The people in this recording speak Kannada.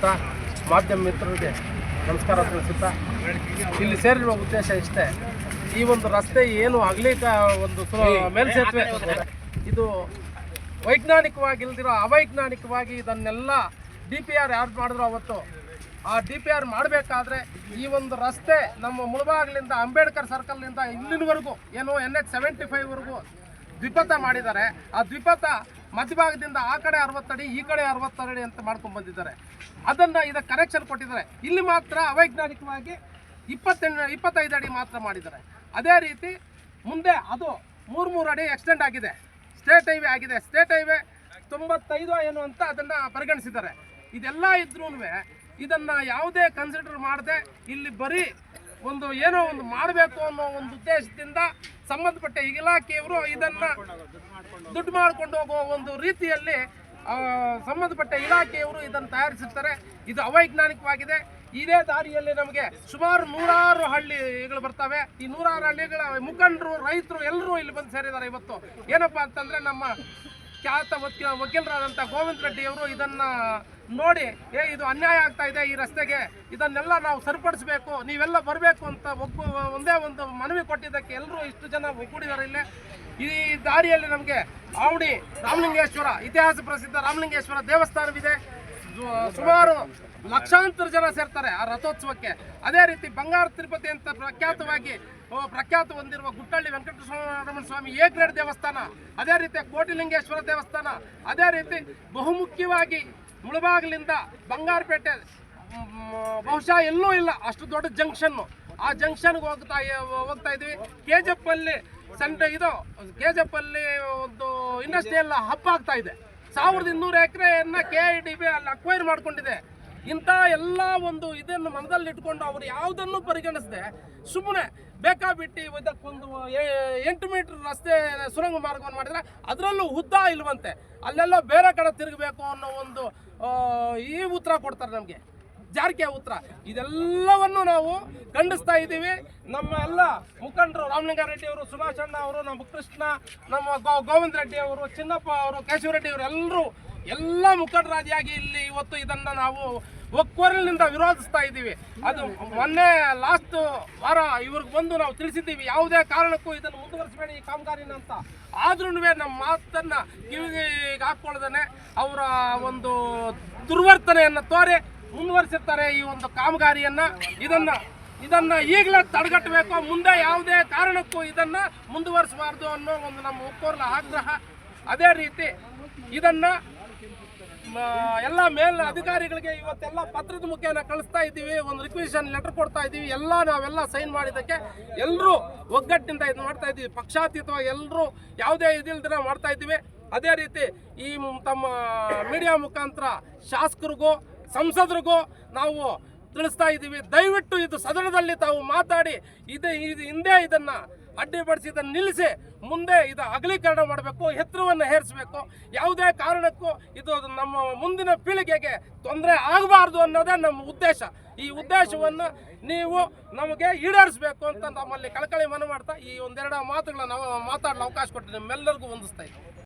ತಿಳಿಸುತ್ತಾ ಮಾಧ್ಯಮ ಮಿತ್ರರಿಗೆ ನಮಸ್ಕಾರ ತಿಳಿಸುತ್ತಾ ಇಲ್ಲಿ ಸೇರಿರುವ ಉದ್ದೇಶ ಇಷ್ಟೇ. ಈ ಒಂದು ರಸ್ತೆ ಏನು ಅಗಲೀಕ ಒಂದು ಮೇಲ್ಸೇತುವೆ ಇದು ವೈಜ್ಞಾನಿಕವಾಗಿ ಇಲ್ದಿರೋ ಅವೈಜ್ಞಾನಿಕವಾಗಿ ಇದನ್ನೆಲ್ಲ DPR ಯಾರು ಮಾಡಿದ್ರು ಅವತ್ತು ಆ DPR ಮಾಡಬೇಕಾದ್ರೆ ಈ ಒಂದು ರಸ್ತೆ ನಮ್ಮ ಮುಳಬಾಗಿಲಿಂದ ಅಂಬೇಡ್ಕರ್ ಸರ್ಕಲ್ನಿಂದ ಇಲ್ಲಿನವರೆಗೂ ಏನು NH 75ವರೆಗೂ ದ್ವಿಪಥ ಮಾಡಿದ್ದಾರೆ. ಆ ದ್ವಿಪಥ ಮಧ್ಯಭಾಗದಿಂದ ಆ ಕಡೆ 60 ಅಡಿ ಈ ಕಡೆ 60 ಅಡಿ ಅಂತ ಮಾಡ್ಕೊಂಡು ಬಂದಿದ್ದಾರೆ. ಅದನ್ನು ಇದಕ್ಕೆ ಕನೆಕ್ಷನ್ ಕೊಟ್ಟಿದ್ದಾರೆ. ಇಲ್ಲಿ ಮಾತ್ರ ಅವೈಜ್ಞಾನಿಕವಾಗಿ 25 ಅಡಿ ಮಾತ್ರ ಮಾಡಿದ್ದಾರೆ. ಅದೇ ರೀತಿ ಮುಂದೆ ಅದು 3 ಅಡಿ ಎಕ್ಸ್ಟೆಂಡ್ ಆಗಿದೆ, ಸ್ಟೇಟ್ ಹೈವೇ ಆಗಿದೆ. ಸ್ಟೇಟ್ ಹೈವೇ 95 ಏನು ಅಂತ ಅದನ್ನು ಪರಿಗಣಿಸಿದ್ದಾರೆ. ಇದೆಲ್ಲ ಇದ್ರೂ ಇದನ್ನು ಯಾವುದೇ ಕನ್ಸಿಡರ್ ಮಾಡದೆ ಇಲ್ಲಿ ಬರೀ ಒಂದು ಏನೋ ಒಂದು ಮಾಡಬೇಕು ಅನ್ನೋ ಒಂದು ಉದ್ದೇಶದಿಂದ ಸಂಬಂಧಪಟ್ಟ ಇಲಾಖೆಯವರು ಇದನ್ನು ದುಡ್ಡು ಮಾಡಿಕೊಂಡು ಹೋಗುವ ಒಂದು ರೀತಿಯಲ್ಲಿ ಸಂಬಂಧಪಟ್ಟ ಇಲಾಖೆಯವರು ಇದನ್ನು ತಯಾರಿಸಿರ್ತಾರೆ. ಇದು ಅವೈಜ್ಞಾನಿಕವಾಗಿದೆ. ಇದೇ ದಾರಿಯಲ್ಲಿ ನಮಗೆ ಸುಮಾರು 100 ಹಳ್ಳಿಗಳು ಬರ್ತವೆ. ಈ 100 ಹಳ್ಳಿಗಳ ಮುಖಂಡರು, ರೈತರು ಎಲ್ಲರೂ ಇಲ್ಲಿ ಬಂದು ಸೇರಿದ್ದಾರೆ. ಇವತ್ತು ಏನಪ್ಪ ಅಂತಂದರೆ ನಮ್ಮ ಖ್ಯಾತ ವಕೀಲರಾದಂಥ ಗೋವಿಂದ ರೆಡ್ಡಿ ಅವರು ಇದನ್ನು ನೋಡಿ ಇದು ಅನ್ಯಾಯ ಆಗ್ತಾ ಇದೆ ಈ ರಸ್ತೆಗೆ, ಇದನ್ನೆಲ್ಲ ನಾವು ಸರಿಪಡಿಸಬೇಕು, ನೀವೆಲ್ಲ ಬರಬೇಕು ಅಂತ ಒಂದೇ ಒಂದು ಮನವಿ ಕೊಟ್ಟಿದ್ದಕ್ಕೆ ಎಲ್ಲರೂ ಇಷ್ಟು ಜನ ಒಗ್ಗೂಡಿದ್ದಾರೆ. ಇಲ್ಲೇ ಈ ದಾರಿಯಲ್ಲಿ ನಮಗೆ ಆವಡಿ ರಾಮಲಿಂಗೇಶ್ವರ, ಇತಿಹಾಸ ಪ್ರಸಿದ್ಧ ರಾಮಲಿಂಗೇಶ್ವರ ದೇವಸ್ಥಾನವಿದೆ. ಸುಮಾರು ಲಕ್ಷಾಂತರ ಜನ ಸೇರ್ತಾರೆ ಆ ರಥೋತ್ಸವಕ್ಕೆ. ಅದೇ ರೀತಿ ಬಂಗಾರ ತಿರುಪತಿ ಅಂತ ಪ್ರಖ್ಯಾತ ಹೊಂದಿರುವ ಗುಟ್ಟಳ್ಳಿ ವೆಂಕಟರಮಣ ಸ್ವಾಮಿ ಎ ಗ್ರೇಡ್ ದೇವಸ್ಥಾನ, ಅದೇ ರೀತಿ ಕೋಟಿಲಿಂಗೇಶ್ವರ ದೇವಸ್ಥಾನ, ಅದೇ ರೀತಿ ಬಹುಮುಖ್ಯವಾಗಿ ಮುಳಬಾಗಿಲಿಂದ ಬಂಗಾರಪೇಟೆ ಬಹುಶಃ ಎಲ್ಲೂ ಇಲ್ಲ ಅಷ್ಟು ದೊಡ್ಡ ಜಂಕ್ಷನ್ನು. ಆ ಜಂಕ್ಷನ್ಗೆ ಹೋಗ್ತಾ ಇದ್ವಿ. KGF ಅಲ್ಲಿ KGF ಅಲ್ಲಿ ಒಂದು ಇಂಡಸ್ಟ್ರಿಯಲ್ ಹಬ್ ಆಗ್ತಾ ಇದೆ. 1200 ಎಕರೆಯನ್ನು KIDB ಅಲ್ಲಿ ಅಕ್ವೈರ್ ಮಾಡ್ಕೊಂಡಿದೆ. ಇಂಥ ಎಲ್ಲ ಒಂದು ಇದನ್ನು ಮನದಲ್ಲಿ ಇಟ್ಕೊಂಡು ಅವರು ಯಾವುದನ್ನು ಪರಿಗಣಿಸದೆ ಸುಮ್ಮನೆ ಬೇಕಾಬಿಟ್ಟು ಇದಕ್ಕೊಂದು 8 ಮೀಟರ್ ರಸ್ತೆ ಸುರಂಗ ಮಾರ್ಗವನ್ನು ಮಾಡಿದರೆ ಅದರಲ್ಲೂ ಉದ್ದ ಇಲ್ವಂತೆ, ಅಲ್ಲೆಲ್ಲ ಬೇರೆ ಕಡೆ ತಿರುಗಬೇಕು ಅನ್ನೋ ಒಂದು ಈ ಉತ್ತರ ಕೊಡ್ತಾರೆ ನಮಗೆ, ಜಾರಕಿಯ ಉತ್ತರ. ಇದೆಲ್ಲವನ್ನು ನಾವು ಖಂಡಿಸ್ತಾ ಇದ್ದೀವಿ. ನಮ್ಮ ಎಲ್ಲ ಮುಖಂಡರು ರಾಮಲಿಂಗಾರೆಡ್ಡಿ ಅವರು, ಸುಭಾಷ್ ಅಣ್ಣ ಅವರು, ನಮ್ಮ ಕೃಷ್ಣ, ನಮ್ಮ ಗೋವಿಂದ ರೆಡ್ಡಿ ಅವರು, ಚಿನ್ನಪ್ಪ ಅವರು, ಕೇಶವರೆಡ್ಡಿ ಅವರು ಎಲ್ಲರೂ ಎಲ್ಲ ಮುಖಂಡರಾದಿಯಾಗಿ ಇಲ್ಲಿ ಇವತ್ತು ಇದನ್ನು ನಾವು ಒಕ್ಕೊರಲಿನಿಂದ ವಿರೋಧಿಸ್ತಾ ಇದ್ದೀವಿ. ಅದು ಮೊನ್ನೆ ಲಾಸ್ಟ್ ವಾರ ಇವ್ರಿಗೆ ಬಂದು ನಾವು ತಿಳಿಸಿದ್ದೀವಿ, ಯಾವುದೇ ಕಾರಣಕ್ಕೂ ಇದನ್ನು ಮುಂದುವರಿಸಬೇಡಿ ಈ ಕಾಮಗಾರಿನ ಅಂತ. ಆದ್ರೂ ನಮ್ಮ ಮಾತನ್ನು ಕಿವಿಗೆ ಹಾಕ್ಕೊಳ್ಳದೇ ಅವರ ಒಂದು ದುರ್ವರ್ತನೆಯನ್ನು ತೋರಿ ಮುಂದುವರಿಸಿರ್ತಾರೆ ಈ ಒಂದು ಕಾಮಗಾರಿಯನ್ನು. ಇದನ್ನು ಈಗಲೇ ತಡೆಗಟ್ಟಬೇಕು, ಮುಂದೆ ಯಾವುದೇ ಕಾರಣಕ್ಕೂ ಇದನ್ನು ಮುಂದುವರಿಸಬಾರ್ದು ಅನ್ನೋ ಒಂದು ನಮ್ಮ ಒಕ್ಕೊರಲ ಆಗ್ರಹ. ಅದೇ ರೀತಿ ಇದನ್ನು ಎಲ್ಲ ಮೇಲ್ ಅಧಿಕಾರಿಗಳಿಗೆ ಇವತ್ತೆಲ್ಲ ಪತ್ರದ ಮುಖೇನ ಕಳಿಸ್ತಾ ಇದ್ದೀವಿ, ಒಂದು ರಿಕ್ವೆಷನ್ ಲೆಟರ್ ಕೊಡ್ತಾ ಇದ್ದೀವಿ. ನಾವೆಲ್ಲ ಸೈನ್ ಮಾಡಿದ್ದಕ್ಕೆ ಎಲ್ಲರೂ ಒಗ್ಗಟ್ಟಿನಿಂದ ಇದು ಮಾಡ್ತಾ ಇದ್ದೀವಿ, ಪಕ್ಷಾತೀತವಾಗಿ ಎಲ್ಲರೂ ಯಾವುದೇ ಇದಿಲ್ದಿರ ಮಾಡ್ತಾ ಇದ್ದೀವಿ. ಅದೇ ರೀತಿ ಈ ತಮ್ಮ ಮೀಡಿಯಾ ಮುಖಾಂತರ ಶಾಸಕರಿಗೂ ಸಂಸದರಿಗೂ ನಾವು ತಿಳಿಸ್ತಾ ಇದ್ದೀವಿ, ದಯವಿಟ್ಟು ಇದು ಸದನದಲ್ಲಿ ತಾವು ಮಾತಾಡಿ ಹಿಂದೆ ಇದನ್ನು ಅಡ್ಡಿಪಡಿಸಿ ಇದನ್ನು ನಿಲ್ಲಿಸಿ ಮುಂದೆ ಇದು ಅಗಲೀಕರಣ ಮಾಡಬೇಕು, ಎತ್ತರವನ್ನು ಹೇರಿಸಬೇಕು. ಯಾವುದೇ ಕಾರಣಕ್ಕೂ ಇದು ನಮ್ಮ ಮುಂದಿನ ಪೀಳಿಗೆಗೆ ತೊಂದರೆ ಆಗಬಾರ್ದು ಅನ್ನೋದೇ ನಮ್ಮ ಉದ್ದೇಶ. ಈ ಉದ್ದೇಶವನ್ನು ನೀವು ನಮಗೆ ಈಡೇರಿಸಬೇಕು ಅಂತ ನಮ್ಮಲ್ಲಿ ಕಳಕಳಿ ಮನವಿ ಮಾಡ್ತಾ ಈ ಒಂದೆರಡು ಮಾತುಗಳನ್ನ ನಾವು ಮಾತಾಡಲು ಅವಕಾಶ ಕೊಟ್ಟು ನಿಮ್ಮೆಲ್ಲರಿಗೂ ವಂದಿಸ್ತಾ ಇದ್ದೀವಿ.